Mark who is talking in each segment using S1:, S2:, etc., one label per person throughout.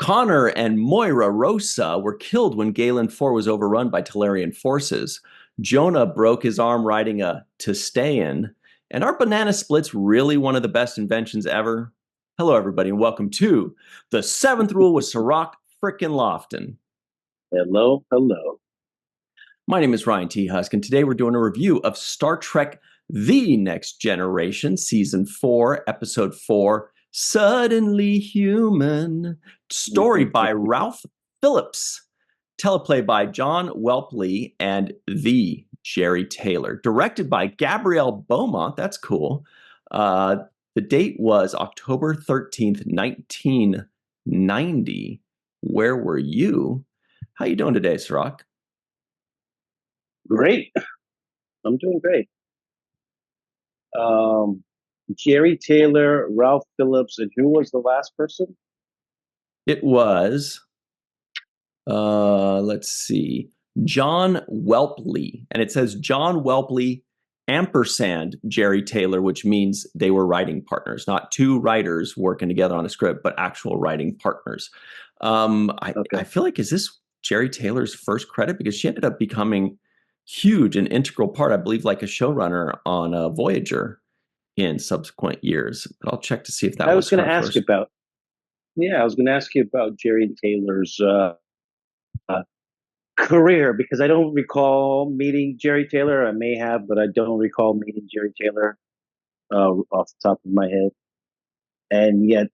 S1: Connor and Moira Rosa were killed when Galen 4 was overrun by Talarian forces. Jonah broke his arm riding a Testayan. And are banana splits really one of the best inventions ever? Hello, everybody, and welcome to The Seventh Rule with Sirach frickin' Lofton.
S2: Hello, hello.
S1: My name is Ryan T. Husk, and today we're doing a review of Star Trek The Next Generation, Season 4, Episode 4, Suddenly Human. Story by Ralph Phillips. Teleplay by John Welpley and the Jerry Taylor. Directed by Gabrielle Beaumont. That's cool. The date was October 13th, 1990. Where were you? How you doing today, Sirach?
S2: Great. I'm doing great. Jerry Taylor, Ralph Phillips, and who was the last person?
S1: It was, let's see, John Welpley. And it says John Welpley ampersand Jerry Taylor, which means they were writing partners, not two writers working together on a script, but actual writing partners. I feel like, is this Jerry Taylor's first credit? Because she ended up becoming huge, an integral part, I believe, like a showrunner on Voyager in subsequent years. But I'll check to see if that was
S2: going to ask
S1: first.
S2: about. Yeah, I was going to ask you about Jerry Taylor's career because I don't recall meeting Jerry Taylor. I may have, but I don't recall meeting Jerry Taylor off the top of my head. And yet,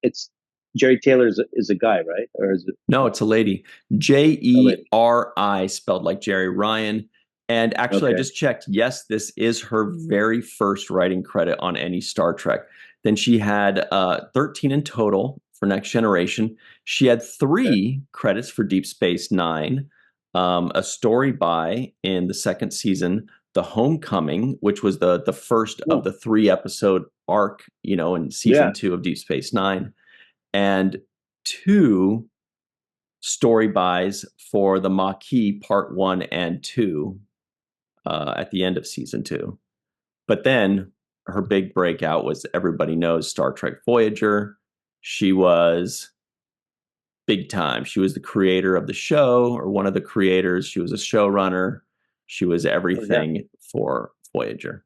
S2: it's Jerry Taylor is a guy, right? Or is it?
S1: No, it's a lady. Jeri, spelled like Jerry Ryan. And actually, I just checked. Yes, this is her very first writing credit on any Star Trek. Then she had 13 in total for Next Generation. She had 3 credits for Deep Space Nine, a story by in the second season, The Homecoming, which was the first of the 3-episode arc, in season 2 of Deep Space Nine, and 2 story buys for the Maquis Part 1 and 2 at the end of season 2. But then her big breakout was, everybody knows, Star Trek Voyager. She was big time. She was the creator of the show, or one of the creators. She was a showrunner. She was everything for Voyager.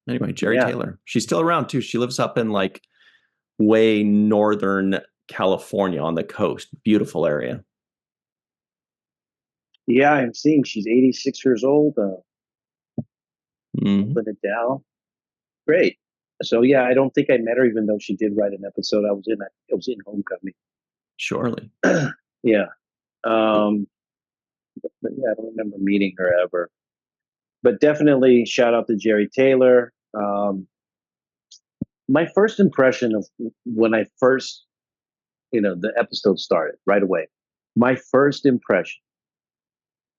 S1: Anyway, Jerry Taylor. She's still around too. She lives up in like way northern California on the coast. Beautiful area.
S2: Yeah, I'm seeing she's 86 years old. Put it down. Great. So yeah, I don't think I met her, even though she did write an episode. I was in Homecoming.
S1: Surely.
S2: Yeah. But yeah, I don't remember meeting her ever. But definitely shout out to Jerry Taylor. My first impression of when I first, the episode started right away. My first impression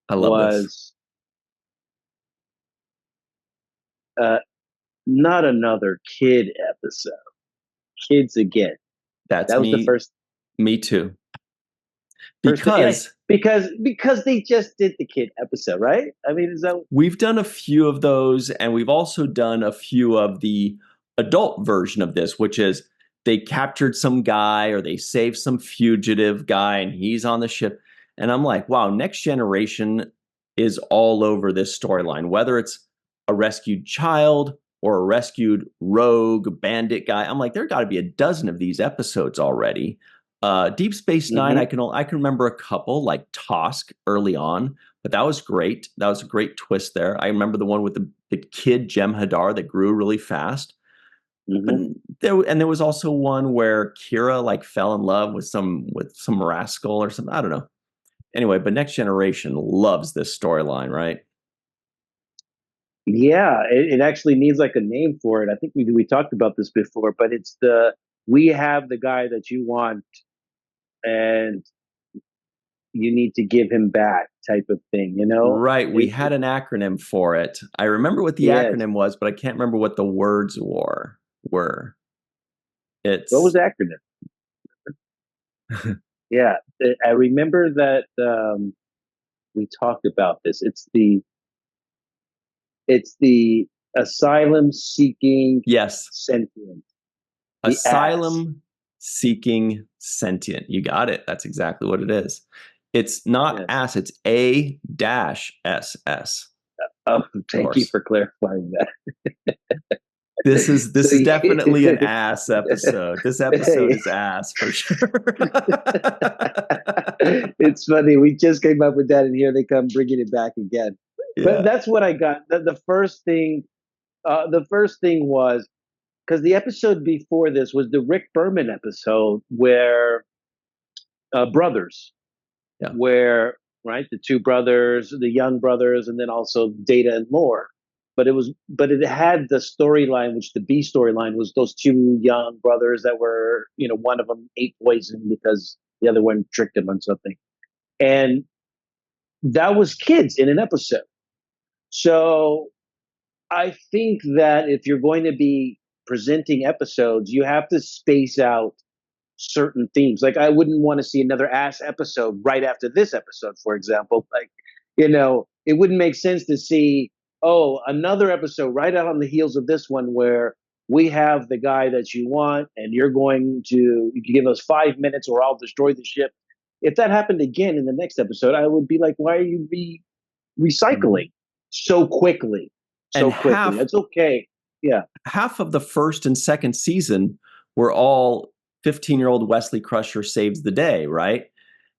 S2: was not another kid episode. Kids again.
S1: That was the first. Me too. Because
S2: they just did the kid episode, right? I mean,
S1: we've done a few of those, and we've also done a few of the adult version of this, which is they captured some guy or they saved some fugitive guy and he's on the ship. And I'm like, wow, Next Generation is all over this storyline, whether it's a rescued child or a rescued rogue bandit guy. I'm like, there got to be a dozen of these episodes already. Deep Space Nine, I can remember a couple, like Tosk early on, but that was great. That was a great twist there. I remember the one with the kid Jem'Hadar that grew really fast. And there was also one where Kira like fell in love with some rascal or something. I don't know. Anyway, but Next Generation loves this storyline, right?
S2: Yeah, it actually needs like a name for it. I think we talked about this before, but it's we have the guy that you want and you need to give him back type of thing,
S1: Right. We had an acronym for it. I remember what the acronym was, but I can't remember what the words were. What
S2: was the acronym? Yeah, I remember that we talked about this. It's the asylum seeking
S1: sentient. Asylum Seeking Sentient. You got it. That's exactly what it is. It's not
S2: Yes.
S1: ass, it's A-SS.
S2: Oh, thank you for clarifying that.
S1: This is
S2: So
S1: definitely an ass episode. This episode is ass for sure.
S2: It's funny. We just came up with that, and here they come bringing it back again. But
S1: Yeah.
S2: that's what I got. The first thing, was because the episode before this was the Rick Berman episode where brothers,
S1: Yeah.
S2: where right the two brothers, the young brothers, and then also Data and Lore. But it had the storyline, which the B storyline was those two young brothers that were, one of them ate poison because the other one tricked him on something, and that was kids in an episode. So I think that if you're going to be presenting episodes, you have to space out certain themes. Like I wouldn't want to see another ass episode right after this episode, for example. Like, it wouldn't make sense to see, another episode right out on the heels of this one where we have the guy that you want and you can give us 5 minutes or I'll destroy the ship. If that happened again in the next episode, I would be like, why are you recycling so quickly?
S1: And
S2: It's okay. Yeah.
S1: half of the first and second season were all 15-year-old Wesley Crusher saves the day, right?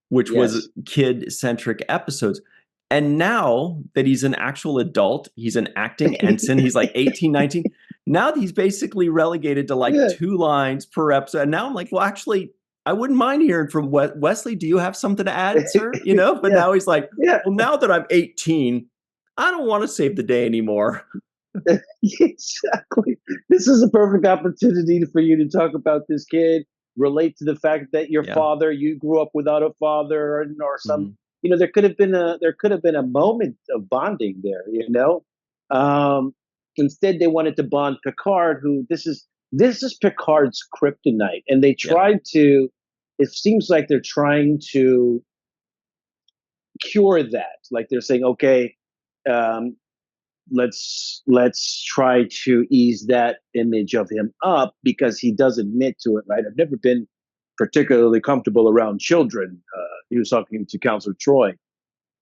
S1: Which was kid-centric episodes. And now that he's an actual adult, he's an acting ensign, he's like 18, 19. Now he's basically relegated to like 2 lines per episode. And now I'm like, well, actually, I wouldn't mind hearing from Wesley. Do you have something to add, sir? But now he's like, well, now that I'm 18, I don't want to save the day anymore.
S2: Exactly. This is a perfect opportunity for you to talk about this kid, relate to the fact that your father, you grew up without a father, or some, there could have been a moment of bonding there. Instead they wanted to bond Picard, who this is Picard's kryptonite, and they tried to. It seems like they're trying to cure that. Like they're saying, okay, let's try to ease that image of him up because he does admit to it, right? I've never been particularly comfortable around children. He was talking to Counselor Troi.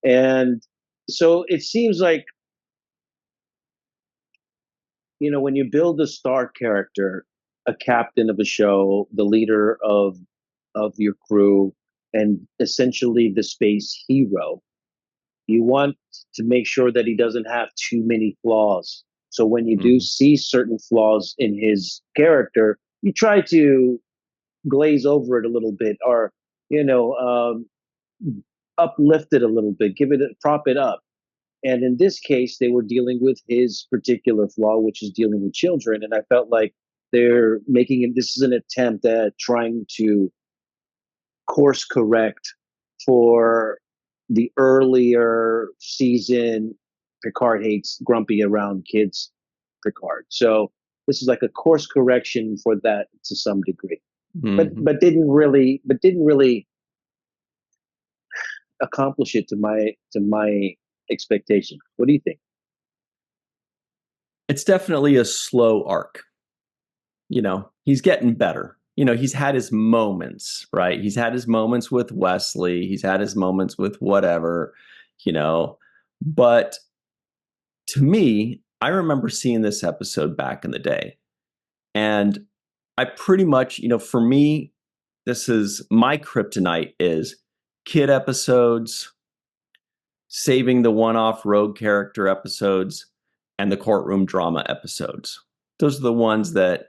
S2: And so it seems like, when you build a star character, a captain of a show, the leader of your crew, and essentially the space hero, you want to make sure that he doesn't have too many flaws. So when you do see certain flaws in his character, you try to glaze over it a little bit, or uplift it a little bit, prop it up. And in this case, they were dealing with his particular flaw, which is dealing with children. And I felt like they're making it. This is an attempt at trying to course correct for the earlier season Picard hates grumpy around kids Picard. So this is like a course correction for that to some degree. But didn't really accomplish it to my expectation. What do you think?
S1: It's definitely a slow arc. He's getting better. He's had his moments, right? He's had his moments with Wesley. He's had his moments with whatever, But to me, I remember seeing this episode back in the day. And I pretty much, for me, this is my kryptonite is kid episodes, saving the one-off rogue character episodes, and the courtroom drama episodes. Those are the ones that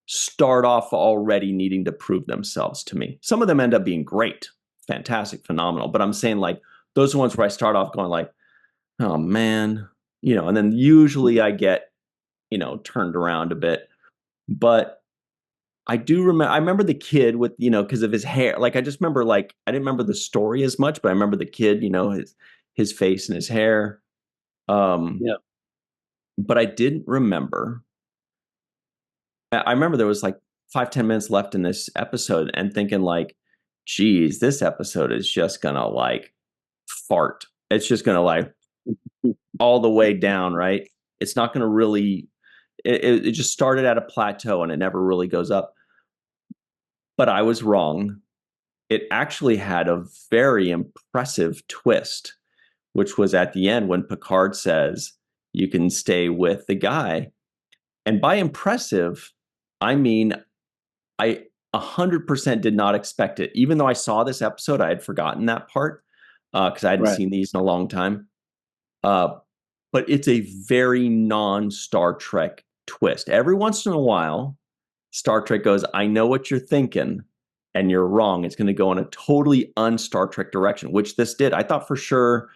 S1: start off already needing to prove themselves to me. Some of them end up being great, fantastic, phenomenal. But I'm saying like those are ones where I start off going like, oh man, and then usually I get, turned around a bit. But I remember the kid with, because of his hair. Like I just remember like, I didn't remember the story as much, but I remember the kid, his face and his hair. But I didn't remember. I remember there was like 5-10 minutes left in this episode and thinking like, geez, this episode is just gonna like fart. It's just gonna like all the way down, right? It's not gonna really, it just started at a plateau and it never really goes up. but I was wrong. It actually had a very impressive twist, which was at the end when Picard says, "You can stay with the guy." And by impressive, I mean, I 100% did not expect it. Even though I saw this episode, I had forgotten that part because I hadn't
S2: Right.
S1: seen these in a long time. Uh, but it's a very non-Star Trek twist. Every once in a while, Star Trek goes, "I know what you're thinking, and you're wrong. It's going to go in a totally un-Star Trek direction," which this did. I thought for sure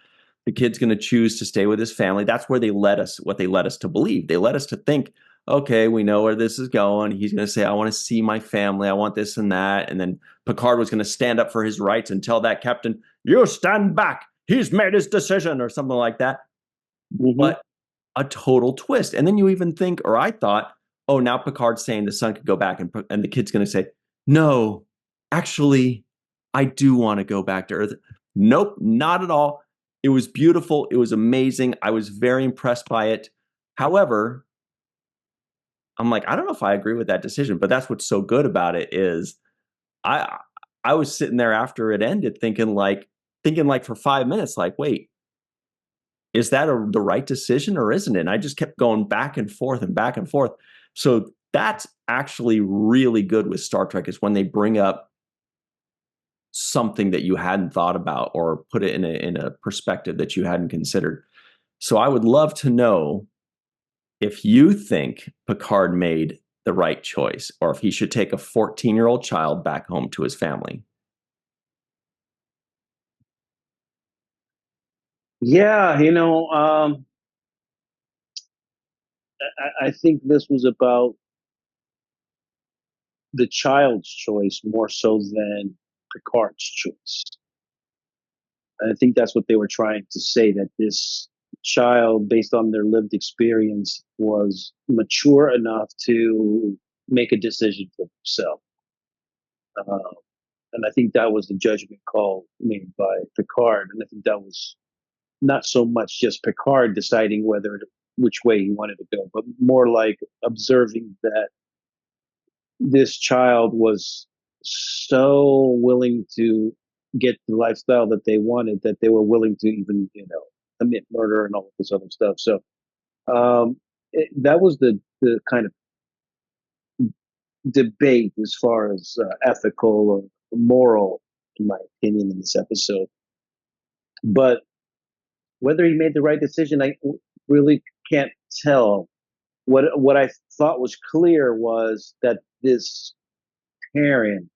S1: the kid's going to choose to stay with his family. That's where they led us, what they led us to believe. They led us to think, okay, we know where this is going. He's going to say, "I want to see my family. I want this and that." And then Picard was going to stand up for his rights and tell that captain, "You stand back. He's made his decision," or something like that.
S2: Mm-hmm.
S1: But a total twist. And then you even think, or I thought, oh, now Picard's saying the son could go back, and the kid's going to say, "No, actually, I do want to go back to Earth." Nope, not at all. It was beautiful. It was amazing. I was very impressed by it. However, I'm like, I don't know if I agree with that decision, but that's what's so good about it is I I was sitting there after it ended thinking like for 5 minutes, like, wait, is that the right decision or isn't it? And I just kept going back and forth and back and forth. So that's actually really good with Star Trek is when they bring up something that you hadn't thought about or put it in a perspective that you hadn't considered. So I would love to know if you think Picard made the right choice or if he should take a 14-year-old child back home to his family.
S2: Yeah, I think this was about the child's choice more so than Picard's choice. And I think that's what they were trying to say, that this child, based on their lived experience, was mature enough to make a decision for himself. Uh, and I think that was the judgment call made by Picard. And I think that was not so much just Picard deciding which way he wanted to go, but more like observing that this child was so willing to get the lifestyle that they wanted that they were willing to even commit murder and all of this other stuff. So that was the kind of debate as far as ethical or moral, in my opinion, in this episode. But whether he made the right decision, I really can't tell. What I thought was clear was that this parent,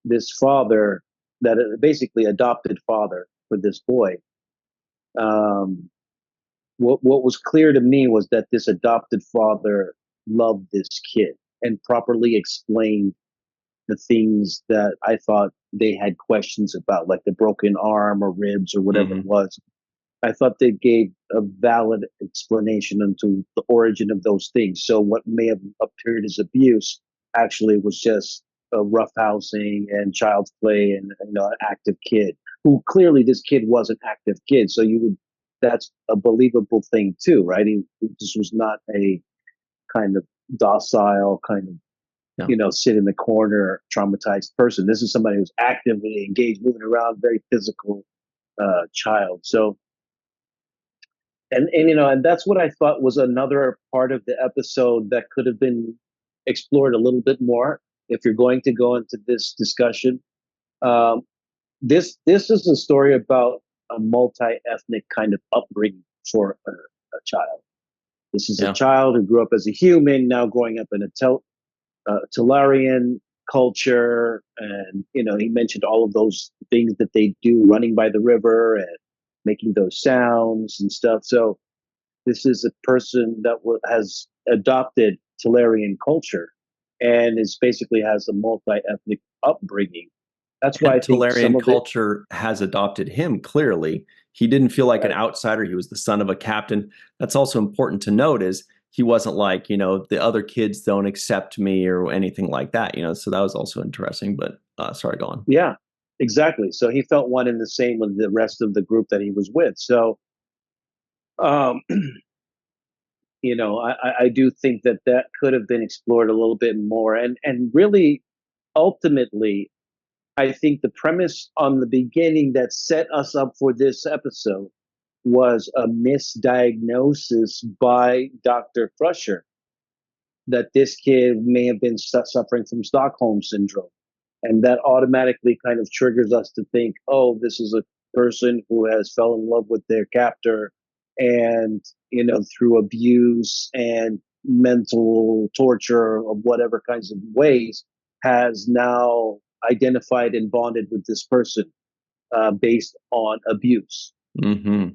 S2: this father, that basically adopted father for this boy. Um, what was clear to me was that this adopted father loved this kid and properly explained the things that I thought they had questions about, like the broken arm or ribs or whatever it
S1: Mm-hmm.
S2: was. I thought they gave a valid explanation into the origin of those things. So what may have appeared as abuse actually was just a roughhousing and child's play and an active kid who clearly this kid was an active kid. So that's a believable thing too, right? This was not a kind of docile kind of
S1: Yeah.
S2: sit in the corner traumatized person. This is somebody who's actively engaged, moving around, very physical child. So and that's what I thought was another part of the episode that could have been explored a little bit more if you're going to go into this discussion. Um, this is a story about a multi-ethnic kind of upbringing for a child. This is a
S1: Yeah.
S2: child who grew up as a human, now growing up in a Telarian culture, and he mentioned all of those things that they do, running by the river and making those sounds and stuff. So this is a person that has adopted Telarian culture and is basically has a multi-ethnic upbringing. That's why
S1: And
S2: I think some
S1: Talarian
S2: of it,
S1: culture has adopted him clearly. He didn't feel like an
S2: right?
S1: outsider. He was the son of a captain. That's also important to note is he wasn't like, the other kids don't accept me or anything like that, so that was also interesting, but sorry, go on.
S2: Yeah, exactly. So he felt one and the same with the rest of the group that he was with. So, um, I do think that could have been explored a little bit more, and really ultimately, I think the premise on the beginning that set us up for this episode was a misdiagnosis by Dr. Crusher that this kid may have been suffering from Stockholm syndrome. And that automatically kind of triggers us to think, oh, this is a person who has fell in love with their captor and, through abuse and mental torture of whatever kinds of ways, has now identified and bonded with this person based on abuse.
S1: Mm-hmm.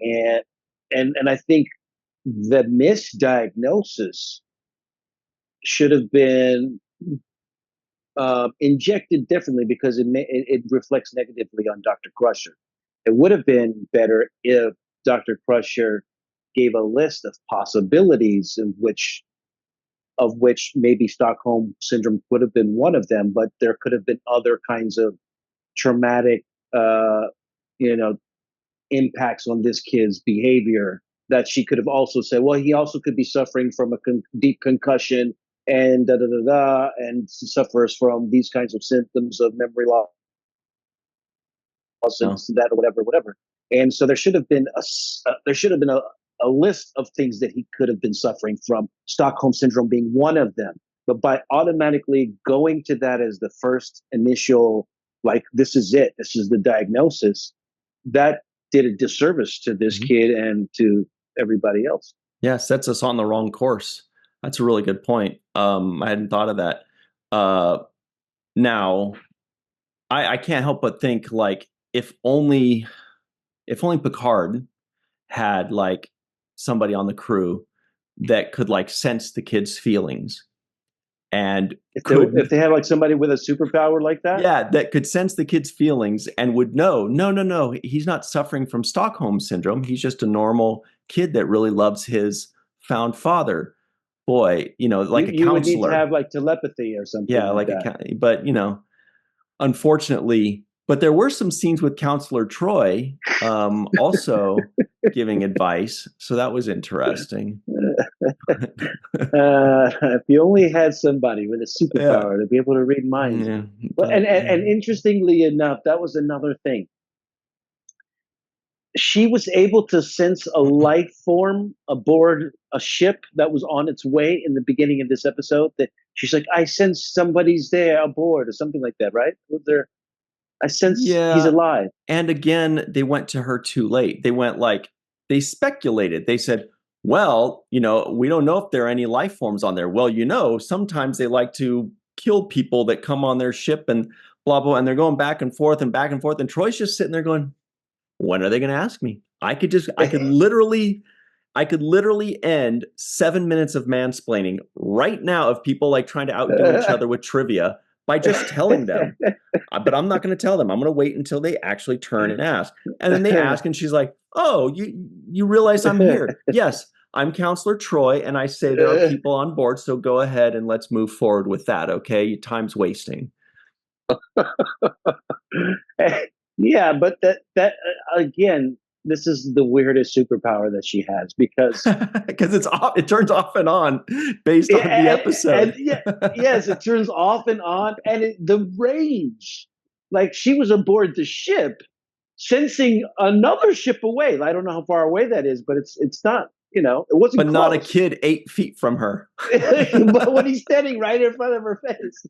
S2: And I think the misdiagnosis should have been injected differently because it reflects negatively on Dr. Crusher. It would have been better if Dr. Crusher gave a list of possibilities of which maybe Stockholm syndrome could have been one of them, but there could have been other kinds of traumatic, you know, impacts on this kid's behavior that she could have also said, well, he also could be suffering from a deep concussion and da da da da, and suffers from these kinds of symptoms of memory loss and
S1: Oh.
S2: this and that or whatever. And so there should have been a list of things that he could have been suffering from, Stockholm syndrome being one of them. But by automatically going to that as the first initial, like, this is it, this is the diagnosis, that did a disservice to this kid and to everybody else.
S1: Yeah, sets us on the wrong course. That's a really good point. I hadn't thought of that. Now, I can't help but think, like, if only Picard had, like, somebody on the crew that could, like, sense the kid's feelings and
S2: If they had like somebody with a superpower like that,
S1: that could sense the kid's feelings and would know, no, he's not suffering from Stockholm syndrome. He's just a normal kid that really loves his found father. Boy, like a
S2: you would need to
S1: counselor.
S2: have like telepathy or something
S1: Yeah,
S2: like
S1: like
S2: that.
S1: but unfortunately, but there were some scenes with Counselor Troi also giving advice, so that was interesting.
S2: If you only had somebody with a
S1: Yeah.
S2: superpower to be able to read minds.
S1: Yeah,
S2: Well, and interestingly enough, that was another thing. She was able to sense a life form aboard a ship that was on its way in the beginning of this episode. That she's like, I sense somebody's there aboard, or something like that, right? Was there? I sense he's
S1: yeah.
S2: alive.
S1: And again, they went to her too late. They speculated. They said, well, we don't know if there are any life forms on there. Well, sometimes they like to kill people that come on their ship and blah, blah. And they're going back and forth and back and forth. And Troy's just sitting there going, when are they going to ask me? I could literally end 7 minutes of mansplaining right now of people like trying to outdo each other with trivia by just telling them. But I'm not going to tell them. I'm going to wait until they actually turn and ask. And then they ask, and she's like, oh, you realize I'm here. Yes, I'm Counselor Troi, and I say there are people on board, so go ahead and let's move forward with that, okay? Time's wasting.
S2: Yeah, but that again, this is the weirdest superpower that she has because
S1: it turns off and on based on the episode.
S2: Yes, it turns off and on, and the range, like she was aboard the ship, sensing another ship away. I don't know how far away that is, but it's not. It wasn't.
S1: But
S2: close.
S1: Not a kid 8 feet from her.
S2: But when he's standing right in front of her face,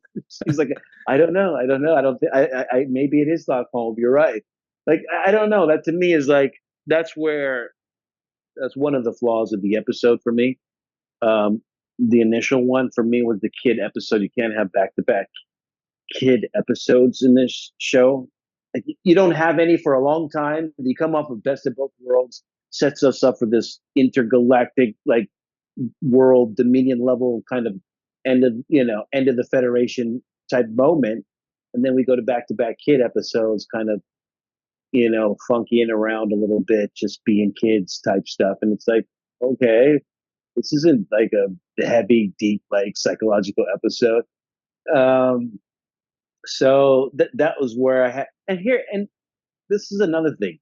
S2: she's like, I don't know. I don't think. I maybe it is Stockholm. You're right. Like I don't know. That to me is like that's one of the flaws of the episode for me. The initial one for me was the kid episode. You can't have back to back kid episodes in this show. Like, you don't have any for a long time. You come off of Best of Both Worlds, sets us up for this intergalactic like world dominion level kind of end of the Federation type moment, and then we go to back kid episodes, kind of funkying around a little bit, just being kids type stuff, and it's like, okay, this isn't like a heavy, deep, like psychological episode. So that was where I had, and this is another thing.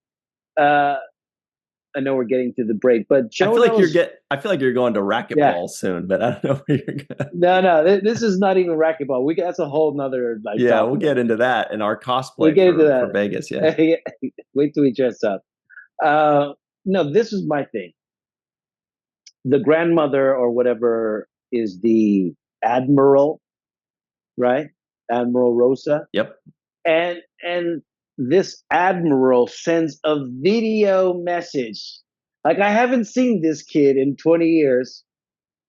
S2: Uh, I know we're getting to the break, but
S1: I
S2: Joe
S1: feel like
S2: knows.
S1: I feel like you're going to
S2: Yeah,
S1: racquetball soon, but I don't know where you're going.
S2: no, this is not even racquetball. That's a whole nother like
S1: Yeah, we'll
S2: topic, I
S1: get into
S2: think.
S1: that in our
S2: We'll
S1: cosplay
S2: get into
S1: for Vegas. Yeah.
S2: that. Wait till we dress up. No, this is my thing. The grandmother or whatever is the admiral, right? Admiral Rosa,
S1: Yep.
S2: and this admiral sends a video message. Like I haven't seen this kid in 20 years,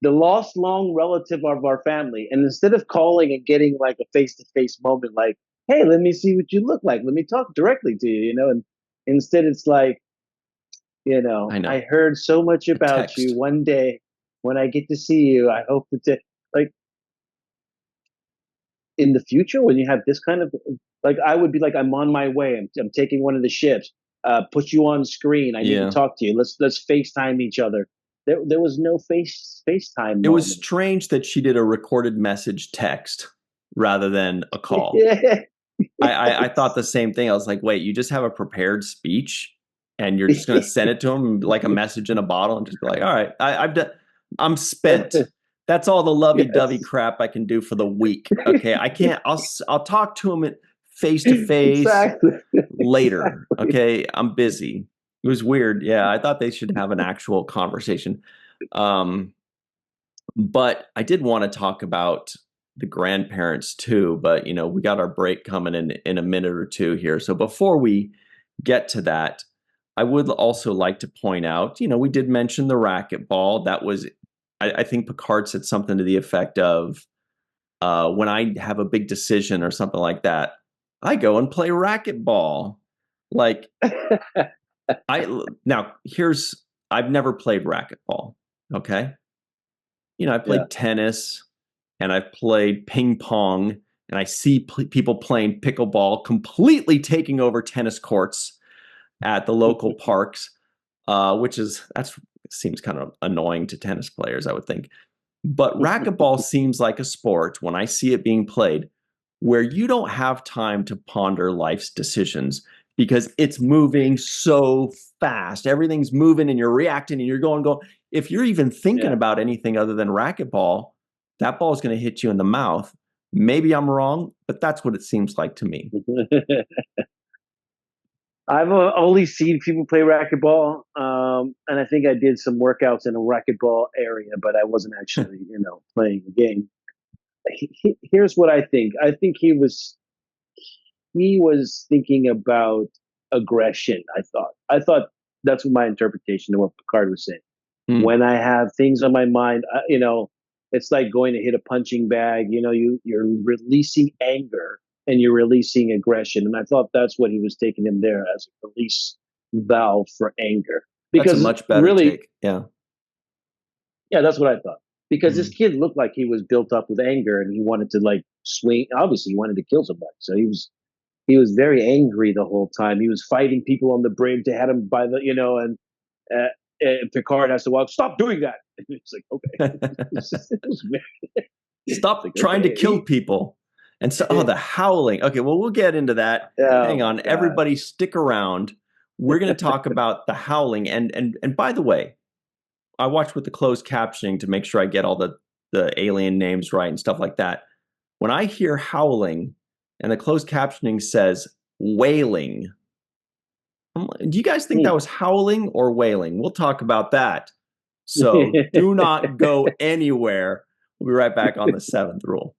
S2: the lost long relative of our family, and instead of calling and getting like a face-to-face moment, like, hey, let me see what you look like, let me talk directly to you, and instead it's like,
S1: I know.
S2: I heard so much
S1: A
S2: about you.
S1: text.
S2: One day when I get to see you, I hope that like in the future when you have this kind of, like, I would be like, I'm on my way, I'm taking one of the ships, put you on screen, I need to
S1: Yeah.
S2: talk to you, let's FaceTime each other. There was no FaceTime
S1: It was
S2: moment.
S1: strange that she did a recorded message text rather than a call.
S2: Yeah.
S1: I thought the same thing. I was like, wait, you just have a prepared speech and you're just going to send it to him like a message in a bottle and just be like, all right, I've done, I'm spent. That's all the lovey-dovey
S2: Yes.
S1: crap I can do for the week. Okay, I can't. I'll talk to him face to face
S2: Exactly.
S1: later.
S2: Exactly.
S1: Okay, I'm busy. It was weird. Yeah, I thought they should have an actual conversation. Um, but I did want to talk about the grandparents too, but we got our break coming in a minute or two here. So before we get to that, I would also like to point out, we did mention the racquetball. That was, I think Picard said something to the effect of, when I have a big decision or something like that, I go and play racquetball. Like now I've never played racquetball. Okay. I
S2: Yeah.
S1: played tennis and I've played ping pong, and I see people playing pickleball, completely taking over tennis courts at the local parks, which seems kind of annoying to tennis players, I would think. But racquetball seems like a sport when I see it being played where you don't have time to ponder life's decisions because it's moving so fast. Everything's moving and you're reacting and you're going. If you're even thinking
S2: Yeah.
S1: about anything other than racquetball, that ball is going to hit you in the mouth. Maybe I'm wrong, but that's what it seems like to me.
S2: I've only seen people play racquetball, and I think I did some workouts in a racquetball area, but I wasn't actually, playing the game. Here's what I think. I think he was thinking about aggression. I thought that's my interpretation of what Picard was saying.
S1: Mm,
S2: When I have things on my mind, it's like going to hit a punching bag. You're releasing anger and you're releasing aggression, and I thought that's what he was taking him there as a release valve for anger.
S1: that's a
S2: Because
S1: much better
S2: really,
S1: take. Yeah.
S2: yeah, that's what I thought. Because this
S1: Mm.
S2: kid looked like he was built up with anger, and he wanted to like swing. Obviously, he wanted to kill somebody, so he was very angry the whole time. He was fighting people on the bridge. They had him by the, uh, and Picard has to walk. Stop doing that. And it's like, okay, it was very, it's like,
S1: Stop trying to
S2: okay,
S1: kill people. And so, the howling. Okay, well, we'll get into that.
S2: oh
S1: Hang
S2: my
S1: on,
S2: god,
S1: everybody, stick around. We're going to talk about the howling. And by the way, I watched with the closed captioning to make sure I get all the alien names right and stuff like that. When I hear howling, and the closed captioning says wailing, do you guys think that was howling or wailing? We'll talk about that. So do not go anywhere. We'll be right back on the seventh rule.